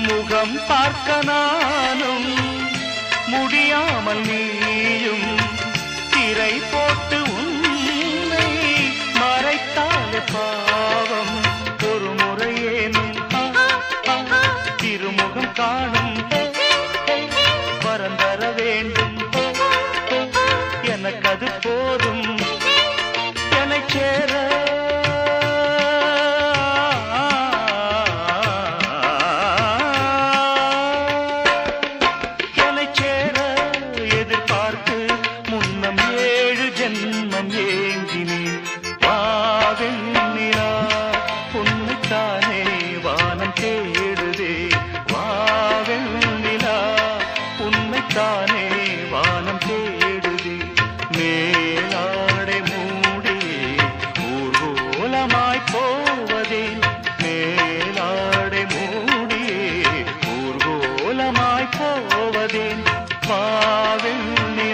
முகம் பார்க்க நானும் முடியாமல் நீயும் திரை போட்டு உன்னை மறைத்தாலே பாவம். ஒரு முறையேனும் திருமுகம் காணும் வரம் தர வேண்டும். எனக்கு அது போதும் என்னை சேர. என்னை சேர எதிர்பார்த்து முன்னம் 7 ஜென்மம் ஏங்கினேன். வாவெண்ணிலா உன்னைத்தானே வானம் தேடுதே. வாவெண்ணிலா உன்னைத்தானே வானம் தேடுதே. மேலாடை மூடி ஊர்வலமாய் போவதே. மேலாடை மூடி ஊர்வலமாய் போவதே. வாவெண்ணிலா